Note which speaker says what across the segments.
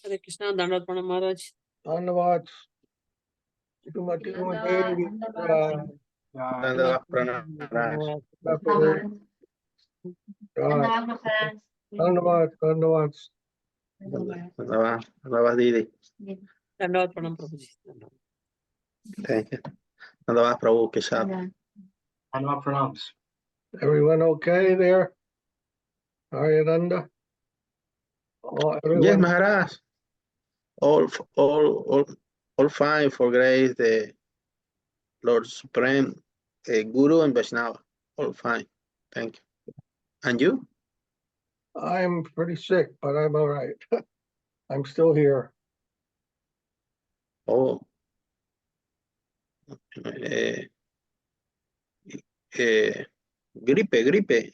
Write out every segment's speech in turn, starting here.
Speaker 1: Hare Krishna, Dandavat Pranam Maharaj.
Speaker 2: Dhanyavad. Srimati Devi.
Speaker 3: Dandavat Pranam Maharaj.
Speaker 2: Dhanyavad.
Speaker 3: Dandavat Didi.
Speaker 1: Dandavat Pranam Prabhuji.
Speaker 3: Thank you. Dandavat Prabhu Keshav.
Speaker 4: Dandavat Pranams.
Speaker 2: Everyone okay there? Ariananda? Oh, everyone?
Speaker 3: Yes, Maharaj. All fine for grace, the Lord Supreme, Guru and Vaishnava. All fine. Thank you. And you?
Speaker 2: I'm pretty sick, but I'm all right. I'm still here.
Speaker 3: Oh. Gripe.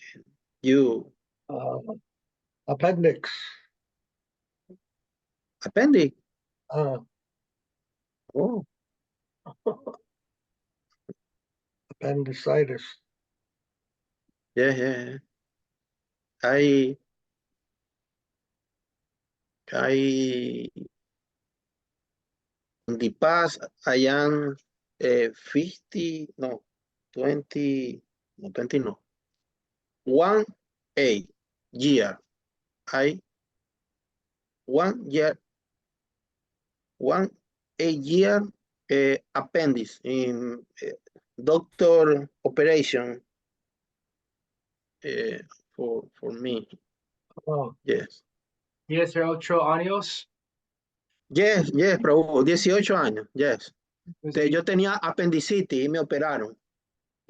Speaker 3: You.
Speaker 2: Appendix.
Speaker 3: Appendix?
Speaker 2: Oh. Appendicitis.
Speaker 3: Yeah. I in the past I am 50 no 20 no 20 no 1 year I 1 year 1 year appendix in doctor operation for me.
Speaker 2: Oh.
Speaker 3: Yes.
Speaker 4: 18 años.
Speaker 3: Yes, Prabhu, 18 años, yes. Yo tenía apendicitis y me operaron.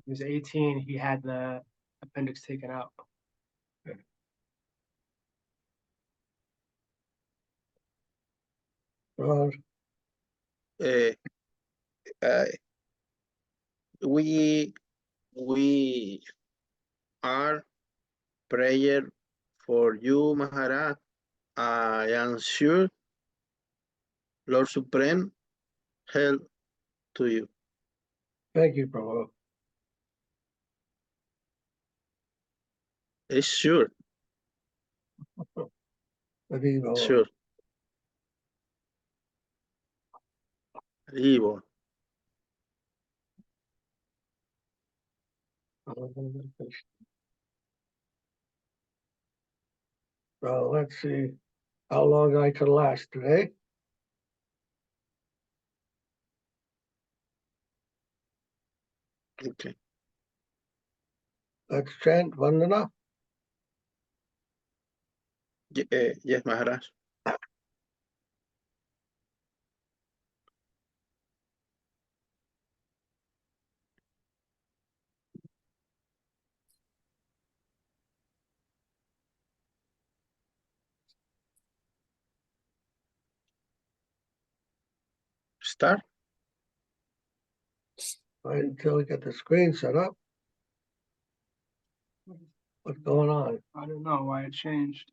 Speaker 4: He was 18, he had the appendix taken out.
Speaker 3: We are prayer for you, Maharaj. I am sure Lord Supreme help to you.
Speaker 2: Thank you, Prabhu.
Speaker 3: It's sure. Sure. Evil.
Speaker 2: So let's see how long I can last today.
Speaker 3: Okay.
Speaker 2: Let's chant Vandana.
Speaker 3: Yes, Maharaj. Start.
Speaker 2: Right until we get the screen set up. What's going on?
Speaker 4: I don't know why it changed.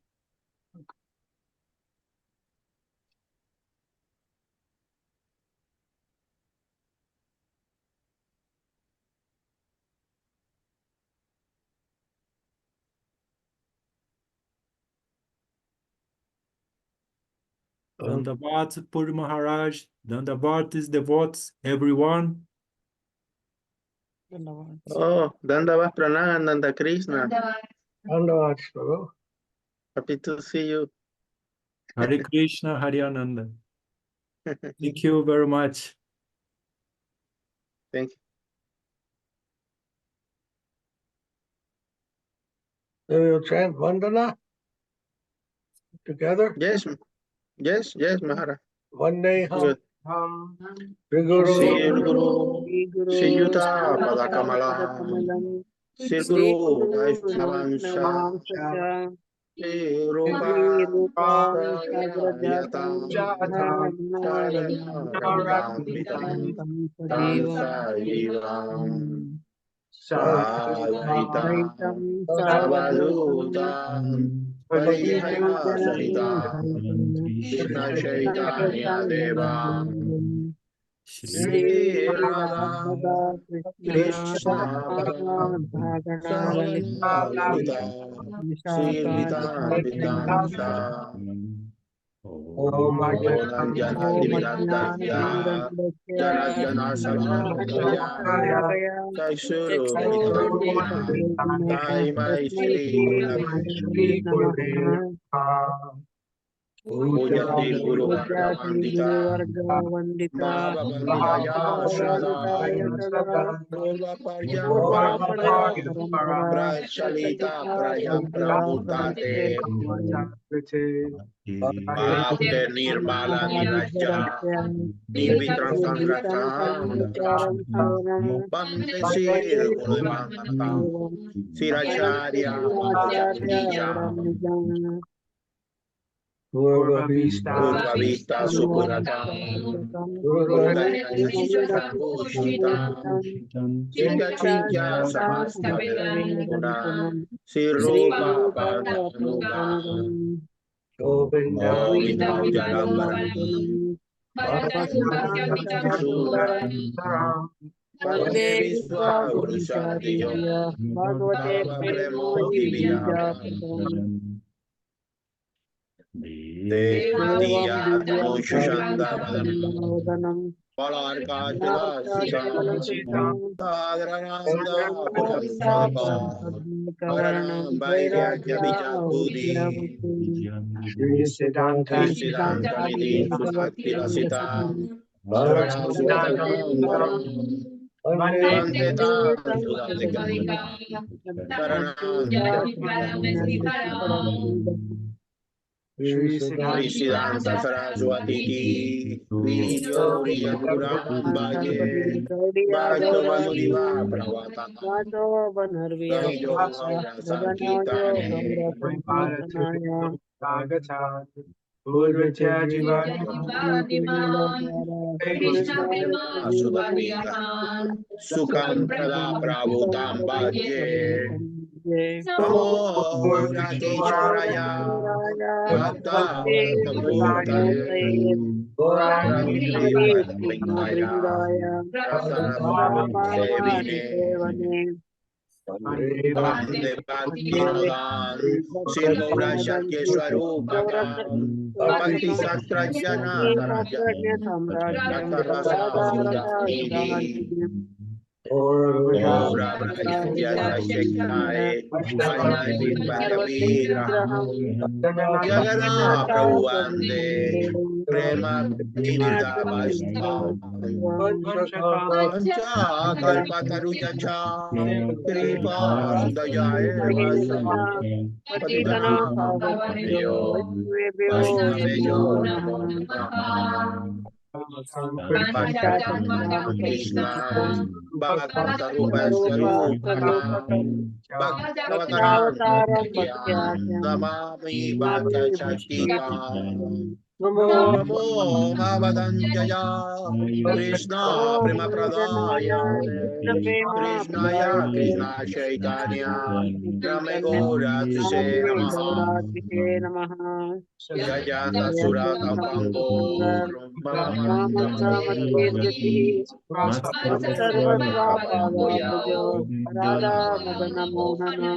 Speaker 5: Dandavat Puri Maharaj, Dandavat is devotees, everyone.
Speaker 3: Oh, Dandavat Pranam, Nanda Krishna.
Speaker 2: Dandavat, Prabhu.
Speaker 3: Happy to see you.
Speaker 5: Hare Krishna, Hare Ananda. Thank you very much.
Speaker 3: Thank you.
Speaker 2: Then we'll chant Vandana together.
Speaker 3: Yes, Maharaj.
Speaker 2: Vande
Speaker 3: Good.
Speaker 2: Sri Guru.
Speaker 3: Sri Guru, Sri Yuta Padakamalam, Sri Guru Vaishnavansha, Sri Rupa Yatam, Sajivam, Sadhitam, Savadutam, Parihaya Sahitam, Krishna Chaitanya Deva, Sri Radha, Krishna, Sri Radha,
Speaker 2: Om
Speaker 3: Onanjana Divinataya Janajana Salamaya Chaksuru Militam Taimai Shri Pujati Guru Varga Vandita Mahabhavanditaya Shraddha Purva Parya Prachalita Praya Pramutate Bhakti Nirmala Niraja Nirvitram Sangratam Bhante Sir Gurudevantam Siracharya Nijam
Speaker 2: Purva Vista
Speaker 3: Purva Vista Supuratam Purva Chintya Chintya Samastadana Sirupa Padanuga Govindam Jalambaram Vande Visva Urushadiyo
Speaker 1: Bhagavate
Speaker 3: Bhava
Speaker 1: Premo
Speaker 3: Premo
Speaker 1: Divya
Speaker 3: Divya
Speaker 1: Devam
Speaker 3: Diya
Speaker 1: Divyam
Speaker 3: Tanu Shushanda Vadam
Speaker 1: Vadanam
Speaker 3: Palarka Shivasitam
Speaker 1: Namaskar
Speaker 3: Sadrananda Putam
Speaker 1: Varanam
Speaker 3: Sadaka Varanam Vairagya Vichapudi
Speaker 2: Shri Siddhanta
Speaker 3: Siddhanta Nidhi Sukati Lasita Saraswatam Varam Vandetam Sudadikam Saranam
Speaker 2: Shri
Speaker 3: Shri Siddhanta Saraswati Vidya Puram Bhaje Bhaktavanuriva Pravata Naijo Gaura Sankitane Krishna Prema Sudadika Sukam Prada Prabhutam Bhaje Namo Rati Charaya Bhakta Murtaye Radri Padamlingaya Rasana Sevine Vande Bhakti Madan Sri Gaura Shakya Swarupam Bhakti Sastra Jana Tarajan Natarasa Sudamudi Gaura Bhajya Sashektai Vainai Vidya Vigraham Jagana Prabhuande Prema Nimirda Vaishnava Pancha Kalpatarujacha Sripad Sudaya Vasa
Speaker 1: Patitanam
Speaker 3: Patitanam
Speaker 1: Pavanebhyo
Speaker 3: Pavanebhyo
Speaker 1: Vaishnavebhyo
Speaker 3: Vaishnavebhyo
Speaker 1: Namo
Speaker 3: Namo Namaha
Speaker 1: Panchatattva
Speaker 3: Krishna Bhakta Rupa
Speaker 1: Sarupa
Speaker 3: Sarupam
Speaker 1: Sarupakam
Speaker 3: Bhaktavatarang
Speaker 1: Bhaktavataram
Speaker 3: Bhaktyam
Speaker 1: Bhaktyam
Speaker 3: Namami Bhakta
Speaker 1: Namami
Speaker 3: Shaktitam
Speaker 1: Bhakti Namo
Speaker 3: Namo Bhavadanjaya Krishna
Speaker 1: Om
Speaker 3: Prema
Speaker 1: Narayanaya Krishna
Speaker 3: Pradayate
Speaker 1: Prema
Speaker 3: Krishnaya
Speaker 1: Pradayate
Speaker 3: Krishna Chaitanya Name
Speaker 1: Chaitanya
Speaker 3: Gauratiše
Speaker 1: Namane
Speaker 3: Namaha
Speaker 1: Gauratihe Namaha
Speaker 3: Jayata
Speaker 1: Jayanta
Speaker 3: Sura
Speaker 1: Sampanga
Speaker 3: Kampangur Mama
Speaker 1: Mamatsamatkirti Matsarvasvapada Bhujo Radha Madana Mohana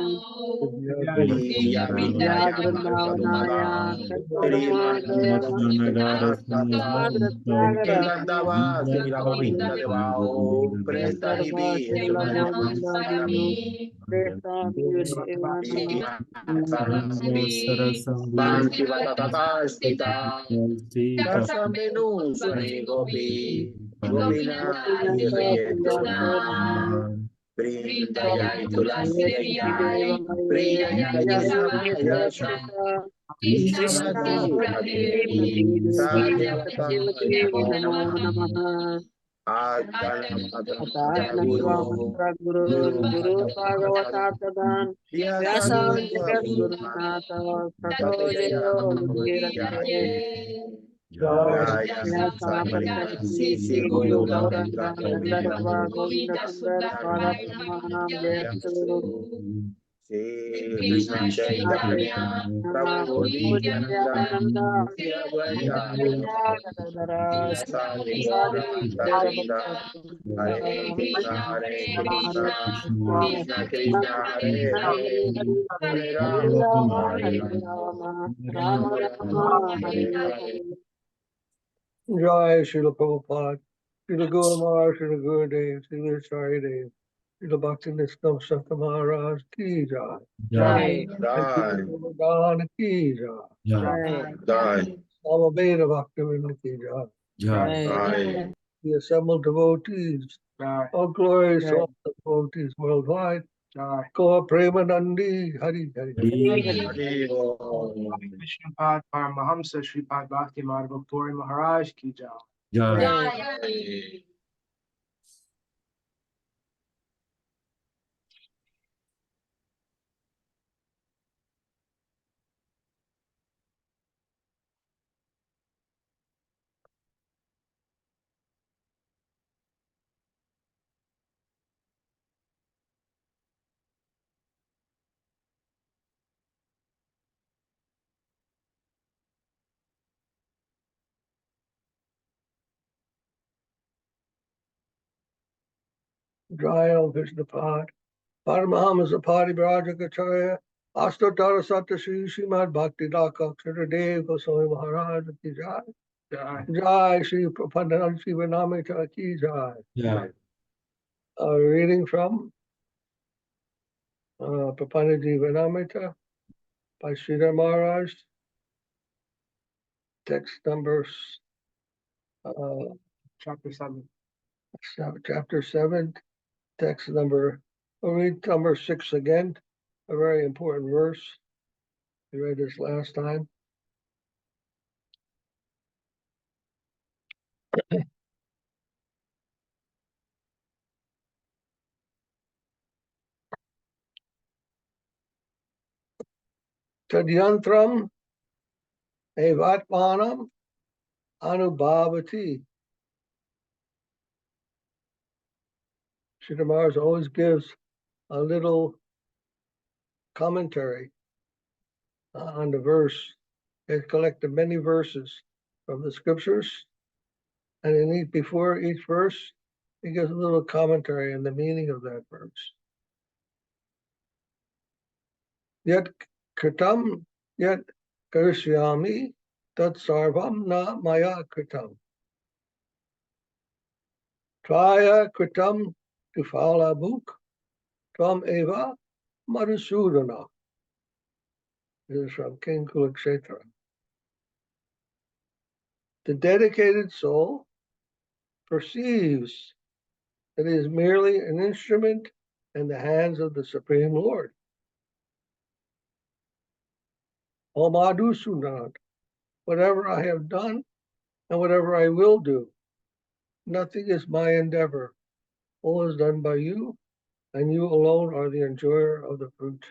Speaker 3: Priya
Speaker 1: Ya
Speaker 3: Vinaya
Speaker 1: Vrindavanaya
Speaker 3: Kalpadumadam
Speaker 1: Kalpaduma Jayama
Speaker 3: Srimad
Speaker 1: Madratnagara
Speaker 3: Nirgandava Srila Govinda Devao Presta
Speaker 1: Gandharva
Speaker 3: Nibi
Speaker 1: Srila Govinda Dino
Speaker 5: Namo
Speaker 1: Presta Nivasevana
Speaker 3: Bansi Vatatata Stita Darsamenu Suni Gopi Gopina
Speaker 1: Gopinata
Speaker 3: Yiriyetuna
Speaker 1: Priyasena
Speaker 3: Vrindaya
Speaker 1: Ayati
Speaker 3: Tulasya
Speaker 1: Deva Maye
Speaker 3: Priyaya
Speaker 1: Jaya
Speaker 3: Krishnamaya
Speaker 1: Krishna Krishna
Speaker 3: Krishnamati
Speaker 1: Bhakti
Speaker 3: Bhakti
Speaker 1: Pati Devi
Speaker 3: Satyavata
Speaker 1: Satyavati
Speaker 3: Namo
Speaker 1: Namo Namaha Atatma
Speaker 3: Guru
Speaker 1: Swamatra Guru Guru Bhagavata Tadan Vyasam Jagat Guru Nata Tato Jayo Udgirate Vyasa Pattanti Sri Guru Gauranga Gandharva Govinda Sundar Svara Brahmanam Jayatu
Speaker 3: Shri Krishna Chaitanya, Prabhu Nityananda, Shri Advaita, Hare Krishna, Krishna Krishna, Hare Hare, Hare Rama, Hare Rama,
Speaker 1: Rama Rama, Hare Hare.
Speaker 2: Jai Srila Prabhupada, Srila Guru Maharaj, Srila Gurudev, Srila Acharya Dev, Srila Bhakti Yoga Maharaj Ki Jai.
Speaker 5: Jai.
Speaker 3: Jai,
Speaker 2: Govardhan Ki Jai.
Speaker 5: Jai.
Speaker 3: Jai,
Speaker 2: Samaveda Bhaktivinoda Ki Jai.
Speaker 5: Jai.
Speaker 3: Jai.
Speaker 2: The assembled devotees, all glories to all the devotees worldwide. Gaur Premanandi, Hari Hari.
Speaker 3: Hare Om.
Speaker 4: Vishnupad Paramahamsa Sripad Bhakti Madhava Puri Maharaj ki jai.
Speaker 5: Jai.
Speaker 2: Jai Vishnupad. Paramahamsa Pari-Brajaka-Acharya, Astotara Satyashri Srimad Bhakti Yoga Dev-Goswami Maharaja Ki Jai. Jai Shri Prapanna-jivanamrtam Ki Jai.
Speaker 5: Jai.
Speaker 2: Reading from Prapanna-jivanamrtam by Sridhara Maharaj. Text number
Speaker 4: Chapter 7.
Speaker 2: chapter 7, text number, we'll read number 6 again, a very important verse. We read this last time. Tadyantram evatmanam anubhavati. Sridhar Maharaj always gives a little commentary on the verse. He has collected many verses from the scriptures, and before each verse, he gives a little commentary on the meaning of that verse. Yet kritam, yet karishyami, tat sarvam na maya kritam. Traya kritam tufala bhuk, tvam eva madhusudana. This is from King Kurukshetra. The dedicated soul perceives that it is merely an instrument in the hands of the Supreme Lord. O Madhusudan, whatever I have done and whatever I will do, nothing is my endeavor. All is done by you, and you alone are the enjoyer of the fruit.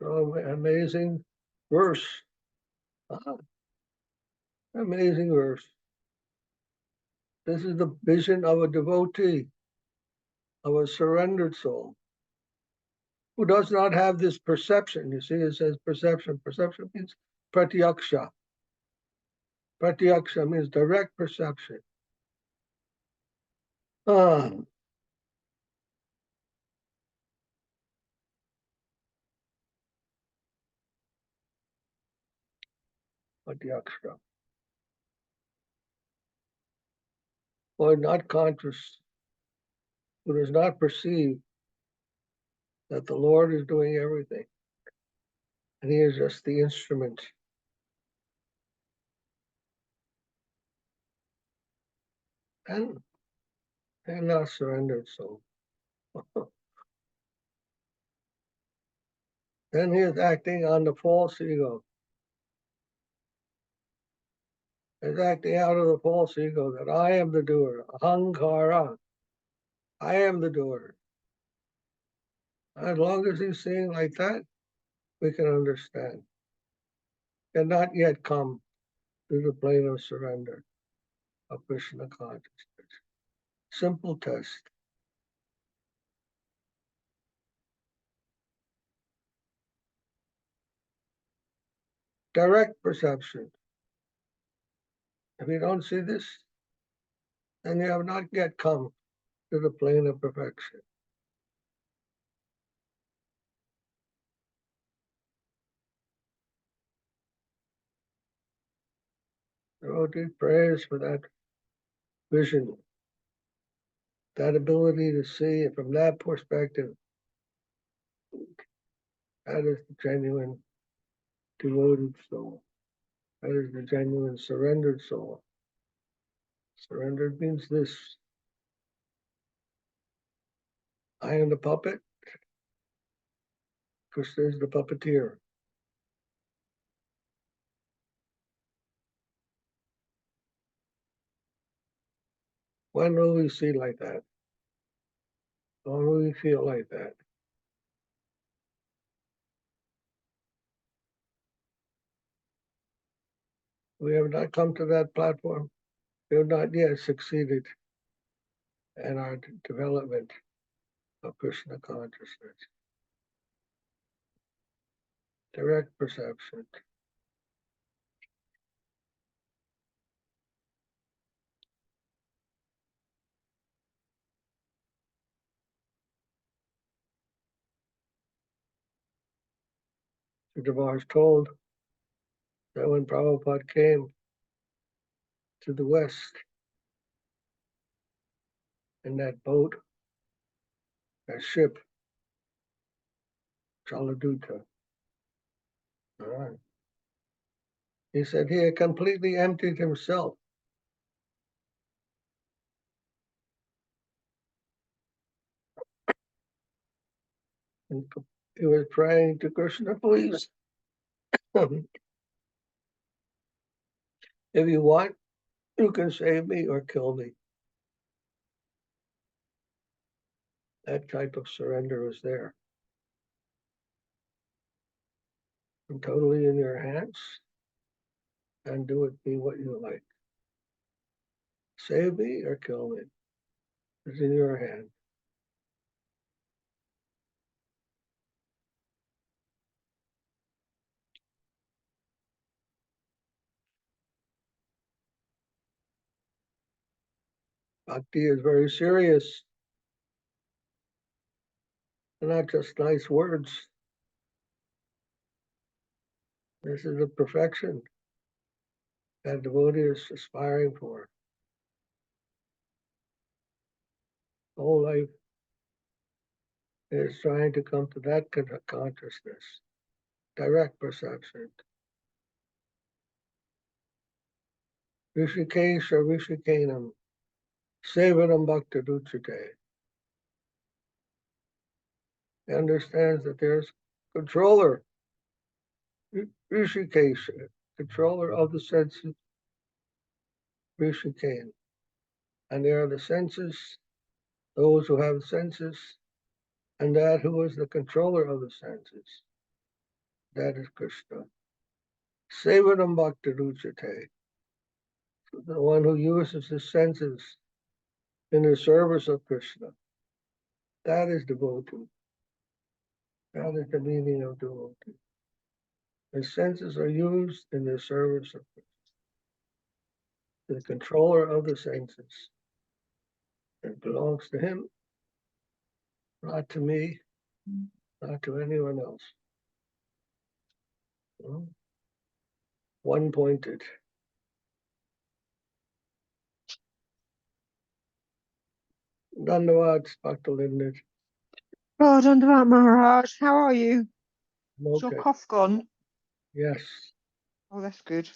Speaker 2: So amazing verse. Amazing verse. This is the vision of a devotee, of a surrendered soul, who does not have this perception. You see, it says perception. Perception means pratyaksha. Pratyaksha means direct perception. Pratyaksha. Or not conscious, who does not perceive that the Lord is doing everything, and he is just the instrument. And not surrendered soul. Then he is acting on the false ego. He's acting out of the false ego that I am the doer. Ahankara. I am the doer. As long as he's seeing like that, we can understand. Cannot yet come to the plane of surrender of Krishna consciousness. Simple test. direct perception. If you don't see this, then you have not yet come to the plane of perfection. Devotee prays for that vision, that ability to see it from that perspective. That is the genuine devoted soul. That is the genuine surrendered soul. Surrendered means this. I am the puppet. Krishna is the puppeteer. When will we see like that? When will we feel like that? We have not come to that platform. We have not yet succeeded in our development of Krishna consciousness. Direct perception. Sridhara is told that when Prabhupada came to the West in that boat, that ship, Jaladuta, all right. He said he had completely emptied himself. And he was praying to Krishna, please, if you want, you can save me or kill me. That type of surrender was there. I'm totally in your hands, and do it be what you like. Save me or kill me. It's in your hand. Bhakti is very serious. They're not just nice words. This is the perfection that devotee is aspiring for. Whole life is trying to come to that consciousness, direct perception. Rishikesha Rishikanam, Sevanam Bhakta Duchate. He understands that there's controller, Rishikesha, controller of the senses, Rishikane. And there are the senses, those who have senses, and that who is the controller of the senses. That is Krishna. Sevanam Bhakta Duchate. The one who uses his senses in the service of Krishna. That is devotee. That is the meaning of devotee. The senses are used in the service of Krishna. The controller of the senses. It belongs to him, not to me, not to anyone else. One-pointed. Dandavad, Bhakta Linda.
Speaker 6: Oh, Dandavad Maharaj, how are you? Is
Speaker 2: Okay.
Speaker 6: your cough gone?
Speaker 2: Yes.
Speaker 6: Oh, that's good.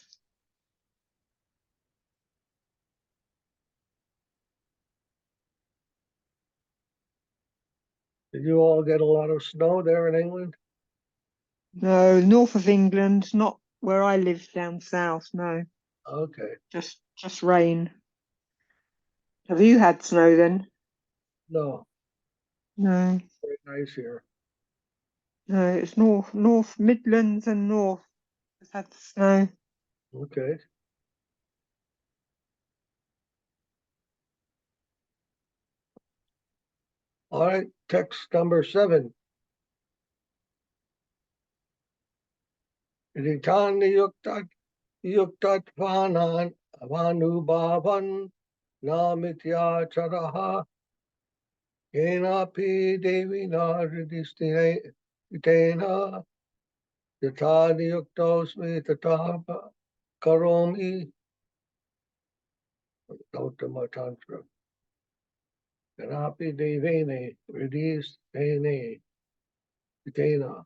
Speaker 2: Did you all get a lot of snow there in England?
Speaker 6: No, north of England, not where I live down south, no.
Speaker 2: Okay.
Speaker 6: Just rain. Have you had snow then?
Speaker 2: No,
Speaker 6: No.
Speaker 2: very nice here.
Speaker 6: No, it's north Midlands and north has had the snow.
Speaker 2: Okay. All right, text number 7. Ritani yuktat panan avanubhavan namitya charaha yenapi devina ridistena yatani yuktosmi tatapa karomi. Gautama Tantra. Yenapi devene ridistena yatena.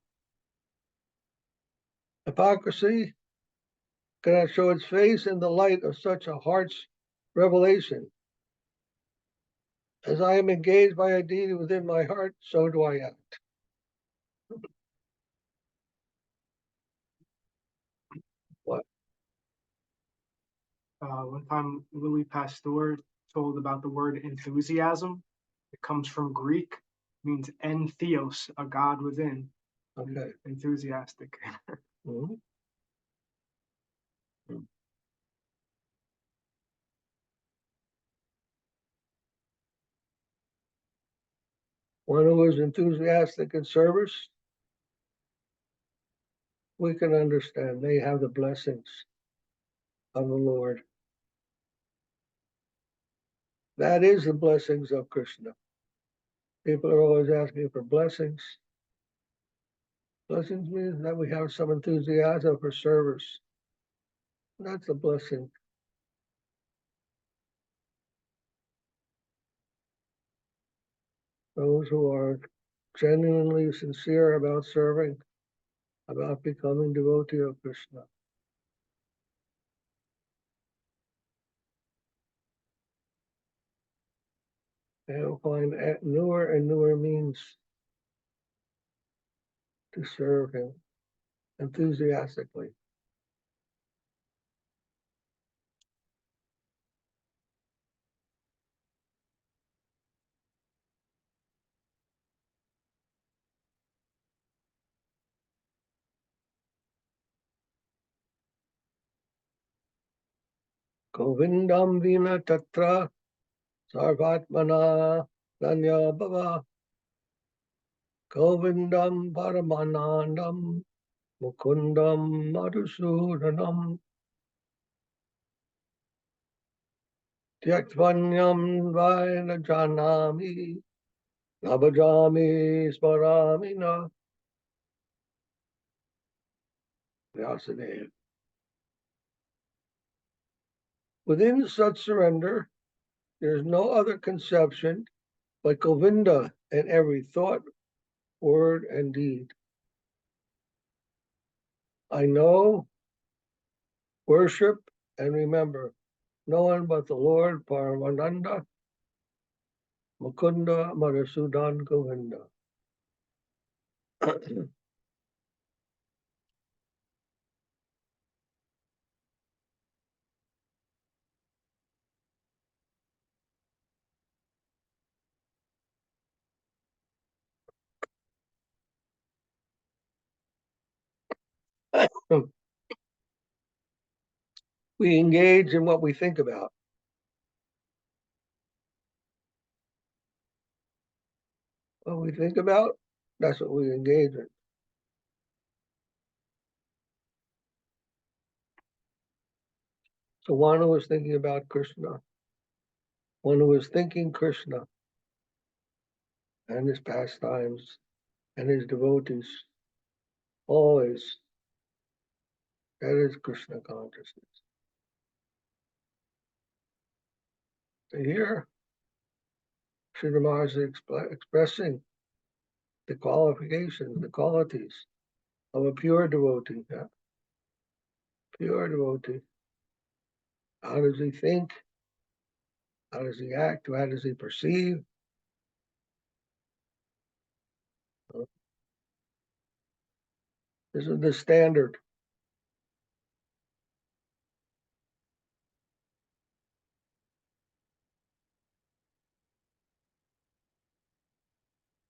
Speaker 2: Hypocrisy cannot show its face in the light of such a heart's revelation. As I am engaged by a deity within my heart, so do I act. What?
Speaker 4: One time, Louis Pasteur told about the word enthusiasm. It comes from Greek, means en theos, a god within.
Speaker 2: Okay.
Speaker 4: Enthusiastic.
Speaker 2: Mhm. One who is enthusiastic in service, we can understand they have the blessings of the Lord. That is the blessings of Krishna. People are always asking for blessings. Blessings means that we have some enthusiasm for service. That's a blessing. Those who are genuinely sincere about serving, about becoming devotee of Krishna. They will find newer and newer means to serve him enthusiastically. Govindam vina tatra sarvatmana danya bhava. Govindam paramanandam mukundam madhusudanam. Tyatvanyam vaina janami nabhajami smaramina. Vyasadeva. Within such surrender, there is no other conception but Govinda in every thought, word, and deed. I know, worship, and remember no one but the Lord Paramananda, Mukunda, Madhusudan, Govinda. We engage in what we think about. What we think about, that's what we engage in. So one who is thinking about Krishna, one who is thinking Krishna and his pastimes and his devotees, always, that is Krishna consciousness. So here, Srila Maharaj is expressing the qualifications, the qualities of a pure devotee. Yeah? Pure devotee. How does he think? How does he act? How does he perceive? This is the standard.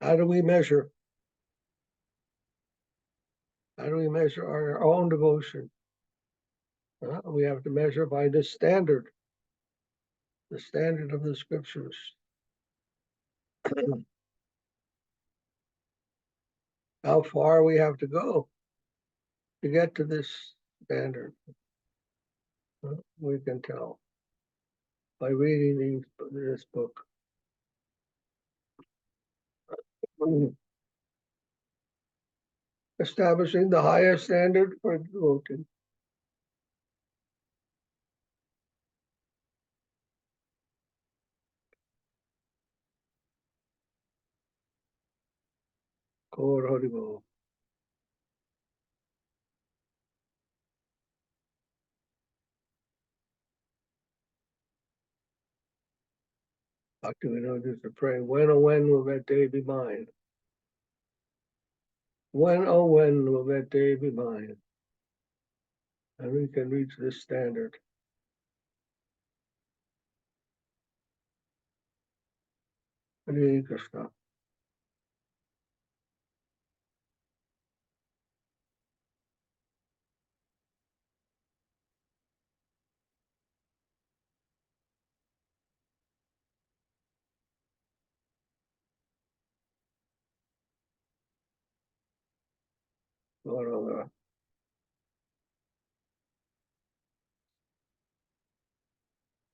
Speaker 2: How do we measure? How do we measure our own devotion? We have to measure by this standard, the standard of the scriptures. How far we have to go to get to this standard. We can tell by reading this book. Establishing the highest standard for devotee. Gaur Haribol. Bhaktivinoda used to pray, when, oh, when will that day be mine? When, oh, when will that day be mine? And we can reach this standard. Hare Krishna.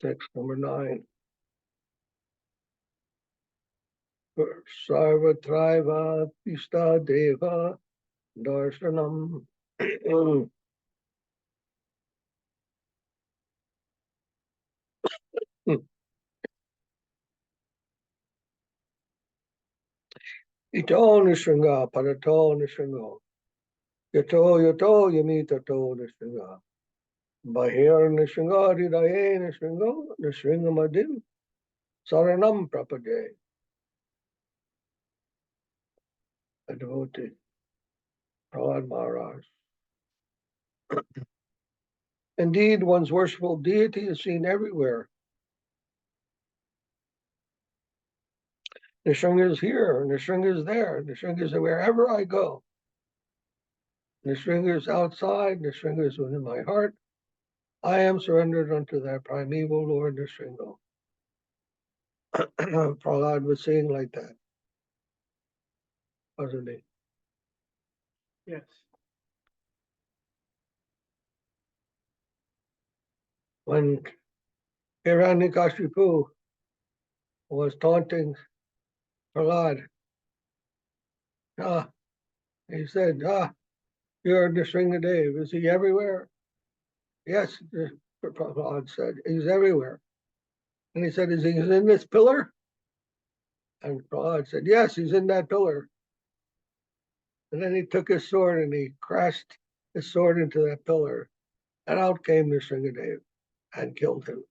Speaker 2: Text number 9. Sarvatraiva Pista Deva Darshanam. Ito Nishringa Parato Nishringa. Yato Yamita To Nishringa. Bahir Nishringa Hridaye Nishringa Nishringa Madim Saranam Prapade. A devotee, Prahlad Maharaj. Indeed, one's worshipful deity is seen everywhere. Nishringa is here, Nishringa is there, Nishringa is wherever I go. Nishringa is outside, Nishringa is within my heart. I am surrendered unto that primeval Lord Nishringa. Prahlad was saying like that, wasn't he?
Speaker 4: Yes.
Speaker 2: When Hiranyakashipu was taunting Prahlad, he said, you're Nrsimhadev. Is he everywhere? Yes, Prahlad said, he's everywhere. And he said, is he in this pillar? And Prahlad said, yes, he's in that pillar. And then he took his sword and he crashed his sword into that pillar. And out came Nrsimhadev and killed him.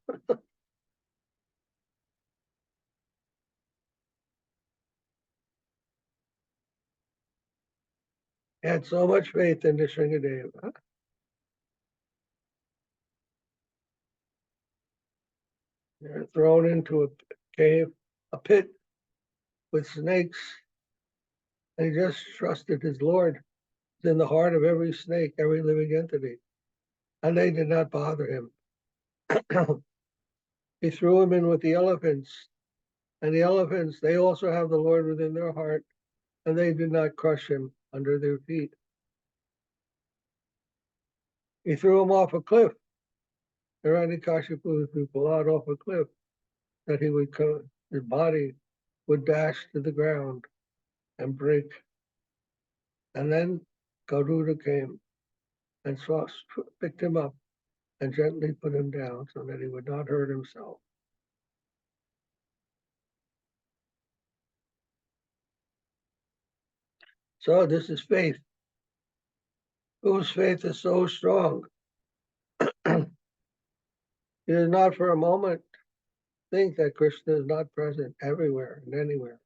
Speaker 2: He had so much faith in Nrsimhadev. They're thrown into a cave, a pit with snakes. And he just trusted his Lord in the heart of every snake, every living entity. And they did not bother him. He threw him in with the elephants. And the elephants, they also have the Lord within their heart. And they did not crush him under their feet. He threw him off a cliff. Hiranyakashipu threw Prahlad off a cliff that he would come, his body would dash to the ground and break. And then Garuda came and picked him up and gently put him down so that he would not hurt himself. So this is faith. Whose faith is so strong? It is not for a moment think that Krishna is not present everywhere and anywhere.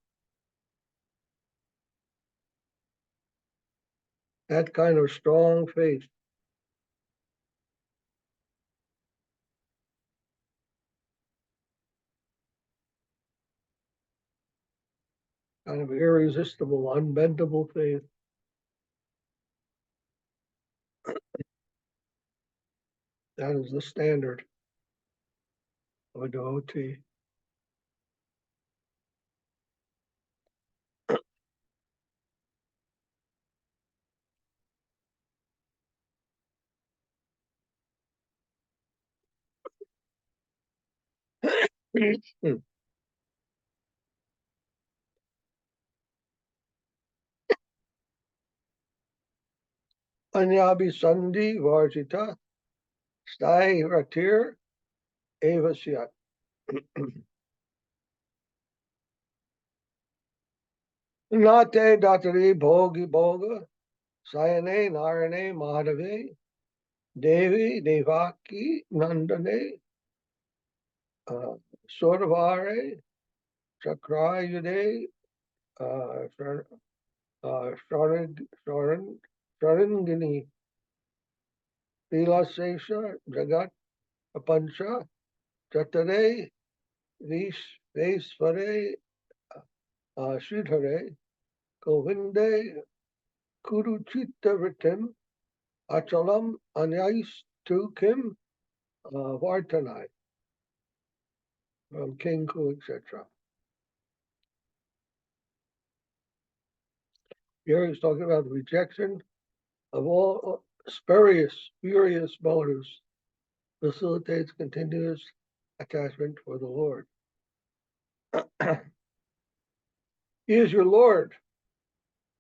Speaker 2: That kind of strong faith, kind of irresistible, unbendable faith. That is the standard of a devotee. Anyabi Sandhi Varjita Stai Ratir Evasyat. Nate Datari Bhogi Bhoga Sayane Narane Madhave Devi Devaki Nandane Sordhavare Chakrayude Sharangini Vilasesha Jagat Apancha Jatare Vesvare Sridhare Govinde Kuruchita Ritim Achalam Anyais Tu Kim Vartanai from King Ku, etc. Here he's talking about the rejection of all spurious motives, facilitates continuous attachment for the Lord. He is your Lord,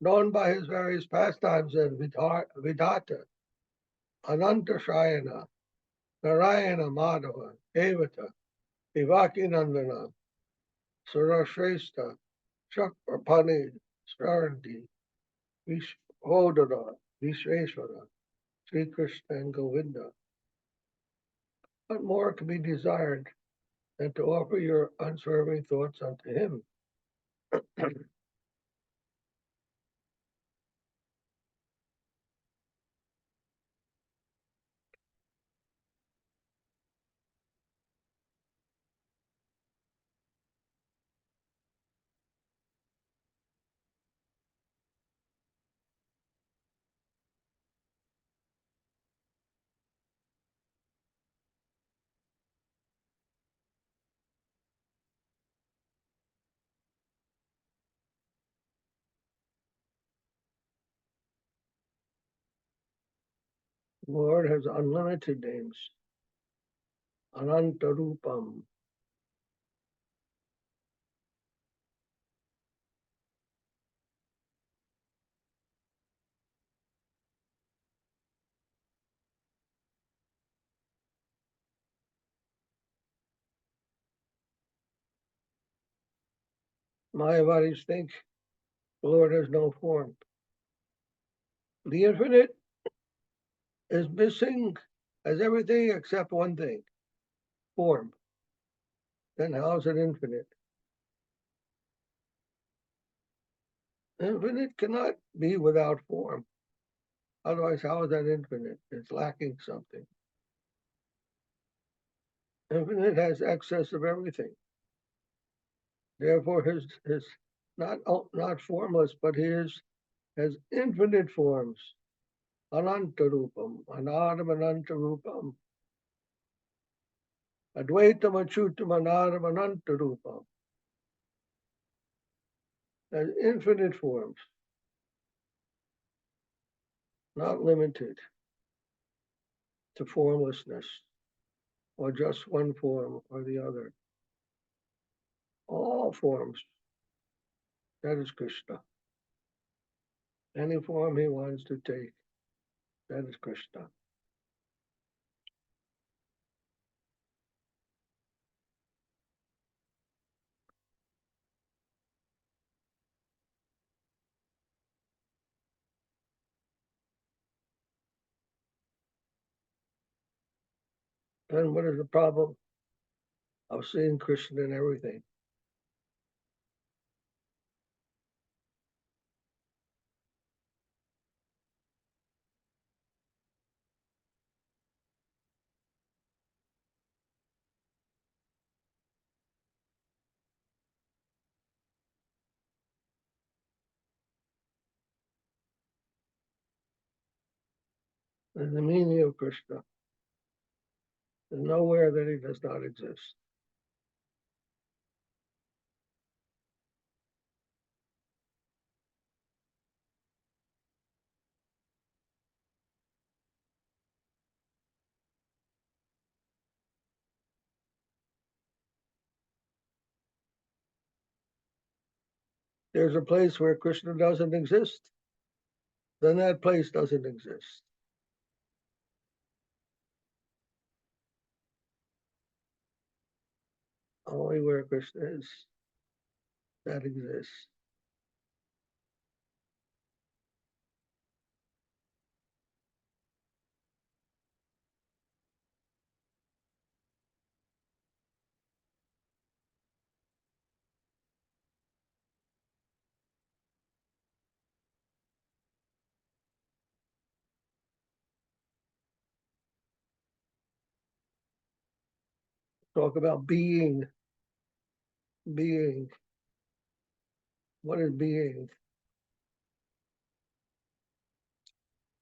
Speaker 2: known by his various pastimes and Vidata, Ananta Shayana, Narayana Madhava, Devata, Devaki Nandana, Sarashrestha, Chakrapani, Saranti, Vishodara, Vishveshwara, Sri Krishna and Govinda. What more can be desired than to offer your unswerving thoughts unto him? The Lord has unlimited names. Anantarupam. Mayavadis think the Lord has no form. The infinite is missing as everything except one thing, form. Then how is it infinite? Infinite cannot be without form. Otherwise, how is that infinite? It's lacking something. Infinite has excess of everything. Therefore, his not formless, but his has infinite forms. Anantarupam, anadam anantarupam. Advaitam achutam anadam anantarupam. Has infinite forms, not limited to formlessness or just one form or the other. All forms. That is Krishna. Any form he wants to take, that is Krishna. Then what is the problem of seeing Krishna in everything? And the meaning of Krishna is nowhere that he does not exist. there's a place where Krishna doesn't exist, then that place doesn't exist. Only where Krishna is, that exists. Talk about being. Being. What is being?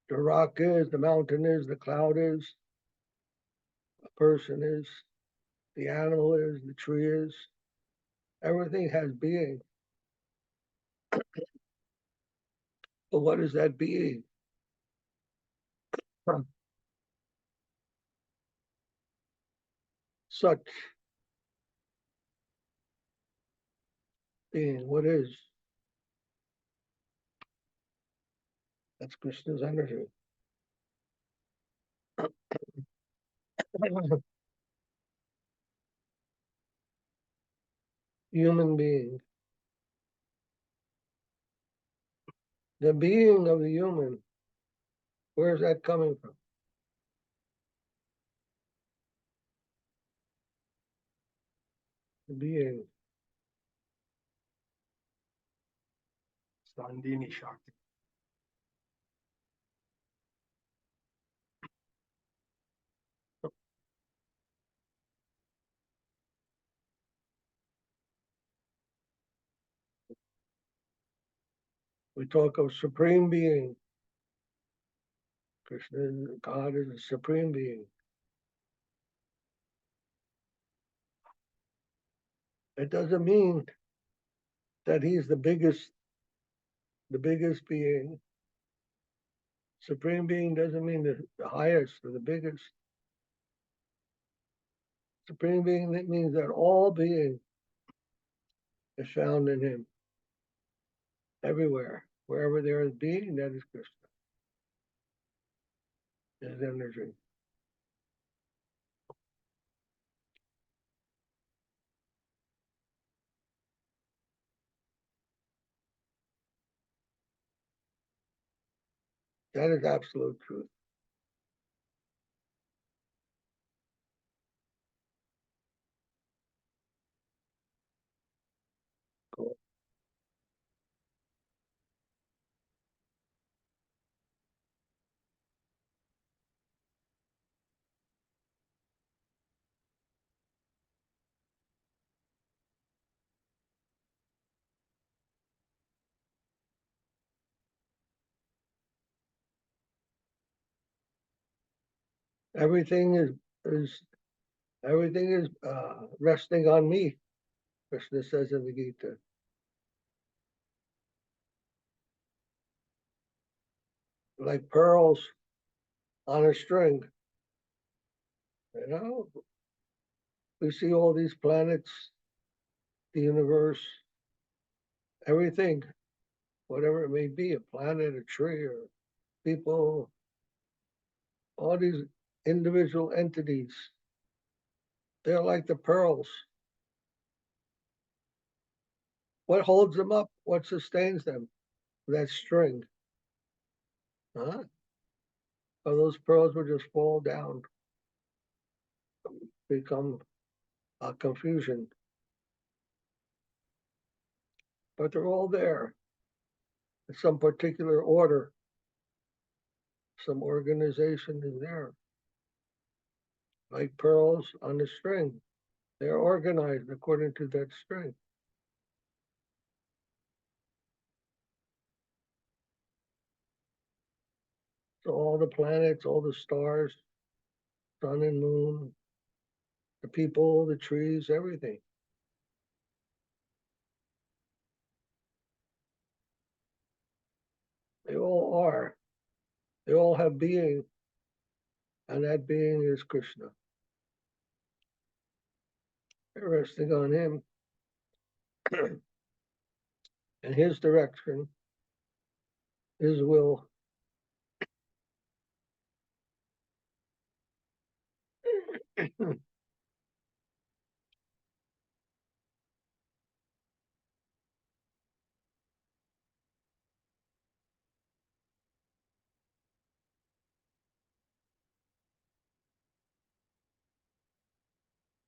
Speaker 2: The rock is, the mountain is, the cloud is, a person is, the animal is, the tree is. Everything has being. But what is that being? Such being, what is? That's Krishna's energy. Human being. The being of the human, where's that coming from? The being.
Speaker 4: Sandini Shakti.
Speaker 2: We talk of supreme being. Krishna, God is a supreme being. It doesn't mean that he's the biggest being. Supreme being doesn't mean the highest or the biggest. Supreme being, that means that all being is found in him. Everywhere. Wherever there is being, that is Krishna. His energy. That is absolute truth. Cool. Everything is resting on me, Krishna says in the Gita. Like pearls on a string. You know, we see all these planets, the universe, everything, whatever it may be, a planet, a tree, or people, all these individual entities. They're like the pearls. What holds them up? What sustains them? That string. Huh? Or those pearls will just fall down, become a confusion. But they're all there. In some particular order. Some organization is there. Like pearls on a string. They're organized according to that string. So all the planets, all the stars, sun and moon, the people, the trees, everything. They all are. They all have being. And that being is Krishna. They're resting on him. and his direction, his will.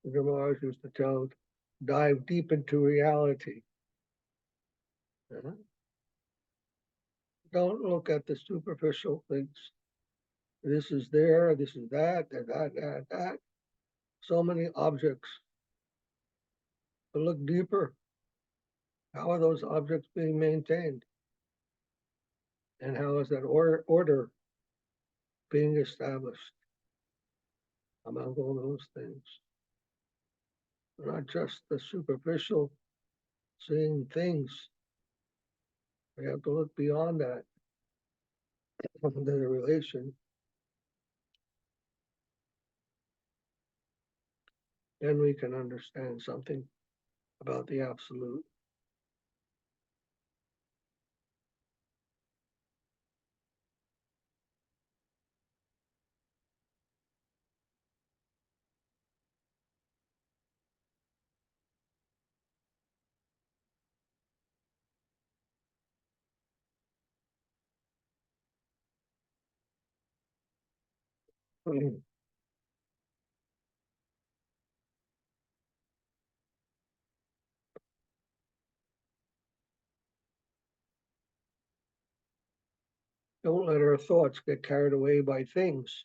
Speaker 2: The Maharaja used to tell, dive deep into reality. Don't look at the superficial things. This is there, this is that, that. So many objects. But look deeper. How are those objects being maintained? And how is that order being established among all those things? Not just the superficial seeing things. We have to look beyond that. The relation. Then we can understand something about the absolute. Don't let our thoughts get carried away by things.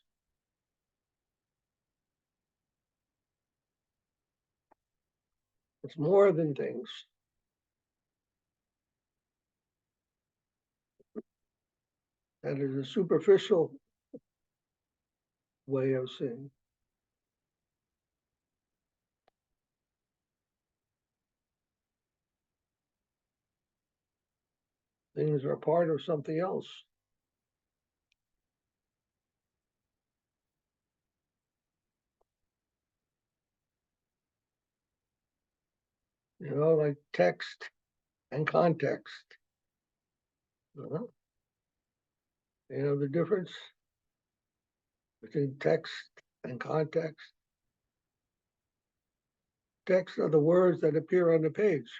Speaker 2: It's more than things. That is a superficial way of seeing. Things are part of something else. You know, like text and context. You know the difference between text and context? Text are the words that appear on the page.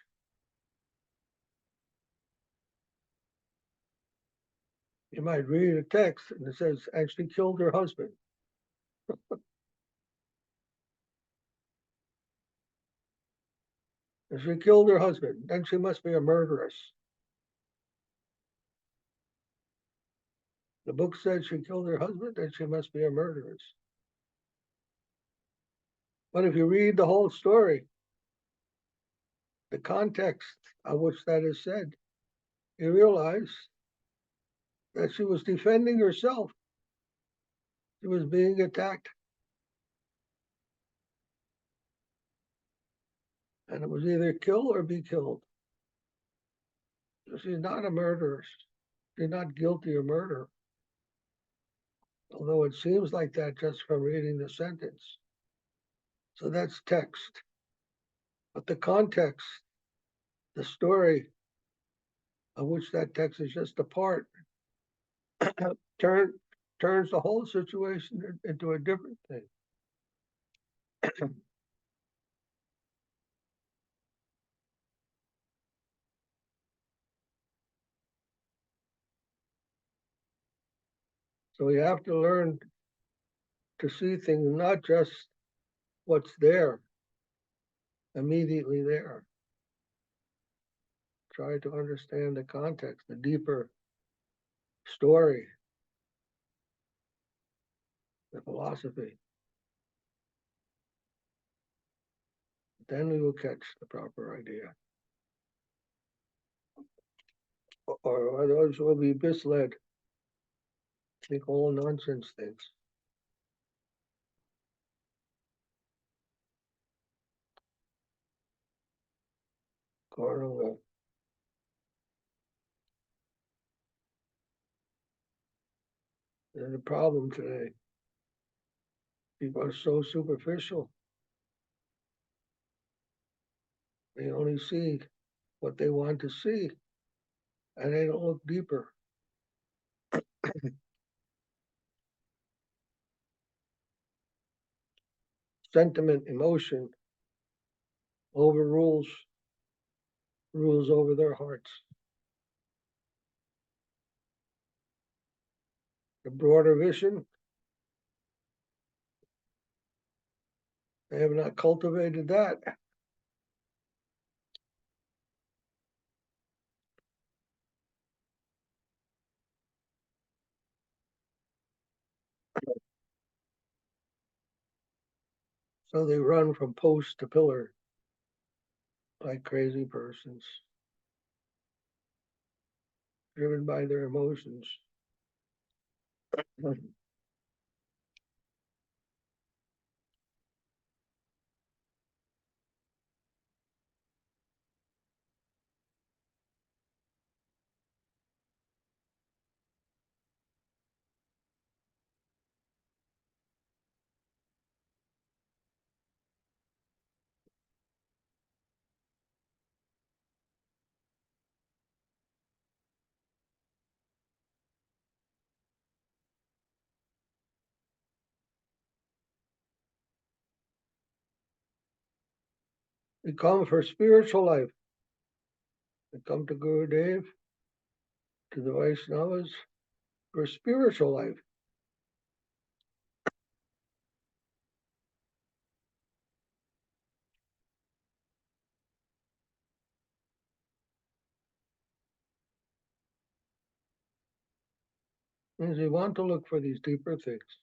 Speaker 2: You might read a text and it says, actually killed her husband. If she killed her husband, then she must be a murderess. The book said she killed her husband, then she must be a murderess. But if you read the whole story, the context of which that is said, you realize that she was defending herself. She was being attacked. And it was either kill or be killed. So she's not a murderess. She's not guilty of murder. Although it seems like that just from reading the sentence. So that's text. But the context, the story of which that text is just a part, turns the whole situation into a different thing. So we have to learn to see things, not just what's there, immediately there. Try to understand the context, the deeper story, the philosophy. Then we will catch the proper idea. Or others will be misled. Think all nonsense things. Carnal. There's a problem today. People are so superficial. They only see what they want to see. and they don't look deeper. Sentiment, emotion rules over their hearts. The broader vision, they have not cultivated that. So they run from post to pillar like crazy persons, driven by their emotions. They come for spiritual life. They come to Gurudev, to the Vaishnavas, for spiritual life. Means we want to look for these deeper things,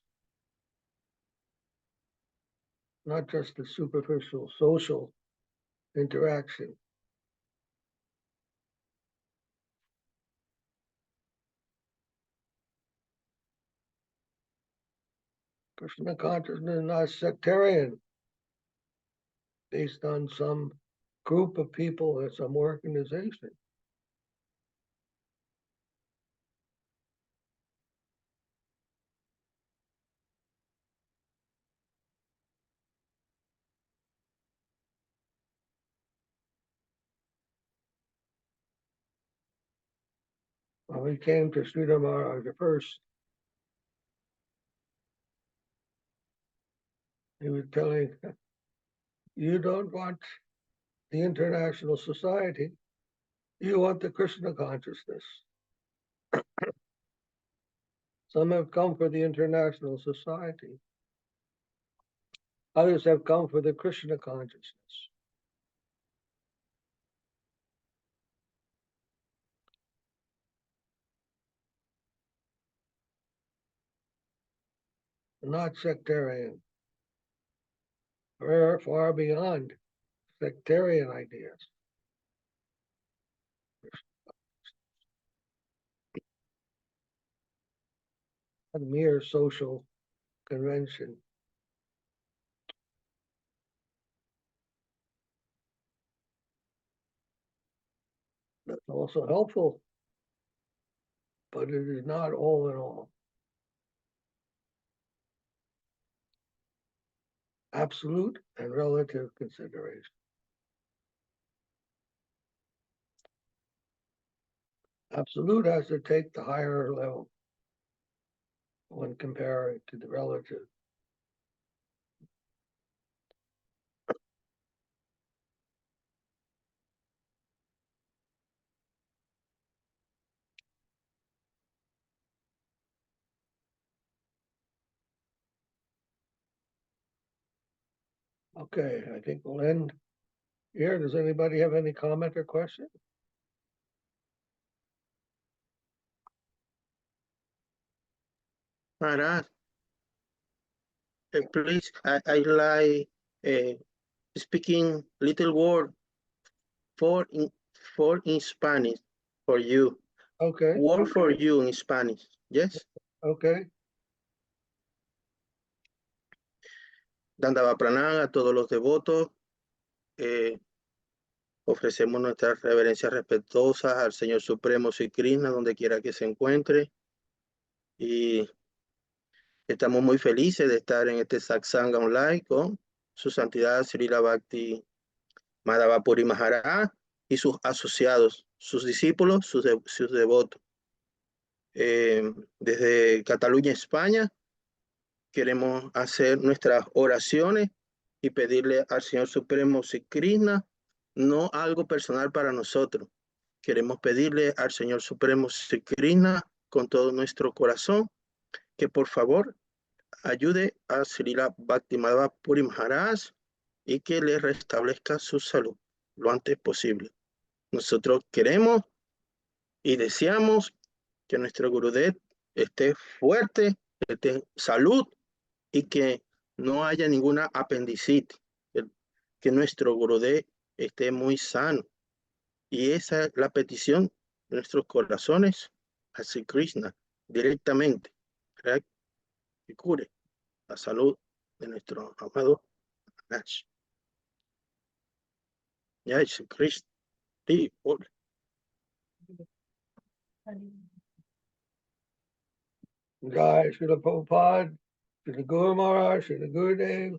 Speaker 2: not just the superficial social interaction. Krishna consciousness is not sectarian, based on some group of people or some organization. When we came to Srila Maharaja first, he was telling, you don't want the international society, you want the Krishna consciousness. Some have come for the international society. Others have come for the Krishna consciousness. Not sectarian. Far, far beyond sectarian ideas. A mere social convention. That's also helpful, but it is not all in all. Absolute and relative consideration. Absolute has to take the higher level when comparing to the relative. Okay, I think we'll end here. Does anybody have any comment or question?
Speaker 3: Maharaj, please, I like speaking little word for in Spanish for you.
Speaker 2: Okay,
Speaker 3: Word for you in Spanish. Yes.
Speaker 2: okay.
Speaker 3: Dandava Pranam a todos los devotos. Ofrecemos nuestras reverencias respetuosas al Señor Supremo Sri Krishna, donde quiera que se encuentre. Y estamos muy felices de estar en este satsanga online con su santidad Srila Bhakti Madhava Puri Maharaja y sus asociados. sus discípulos, sus devotos. Desde Cataluña, España, queremos hacer nuestras oraciones y pedirle al Señor Supremo Sri Krishna, no algo personal para nosotros. Queremos pedirle al Señor Supremo Sri Krishna con todo nuestro corazón que por favor ayude a Srila Bhakti Madhava Puri Maharaj y que le restablezca su salud lo antes posible. Nosotros queremos y deseamos que nuestro Gurudev esté fuerte, esté en salud y que no haya ninguna apendicitis, que nuestro Gurudev esté muy sano. Y esa es la petición de nuestros corazones a Sri Krishna directamente, ¿verdad? Que cure la salud de nuestro amado Nash. Ya es Krishna. Sí, por
Speaker 2: Jai Srila Prabhupada, Srila Guru Maharaj, Srila Gurudev,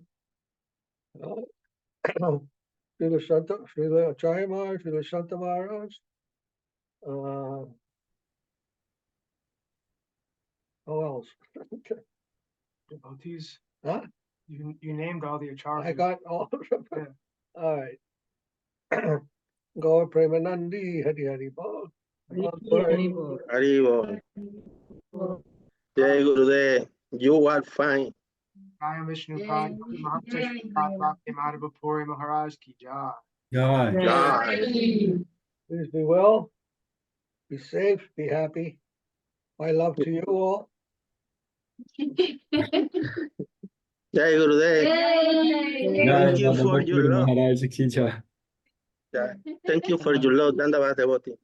Speaker 2: Srila Acharya Maharaj, Srila Santa Maharaj. Who else?
Speaker 4: Devotees.
Speaker 2: Huh?
Speaker 4: You named all the acharyas.
Speaker 2: I got all of them.
Speaker 4: Yeah.
Speaker 2: All right. Gaur Premanandi, Hari Hari Bol.
Speaker 3: Haribo. Jai Gurudev, you are fine.
Speaker 4: Jai Vishnu Pai, Maharaja Sripad, Bhakti Madhava Puri Maharaj ki jai.
Speaker 5: Jai.
Speaker 3: Jai.
Speaker 2: Please be well, be safe, be happy. My love to you all.
Speaker 3: Jai Gurudev.
Speaker 5: Jai
Speaker 3: Thank you for
Speaker 5: Madhava
Speaker 3: your
Speaker 5: Puri
Speaker 3: love.
Speaker 5: Maharaj ki jai.
Speaker 3: Jai. Thank you for your love. Dandavad devotee.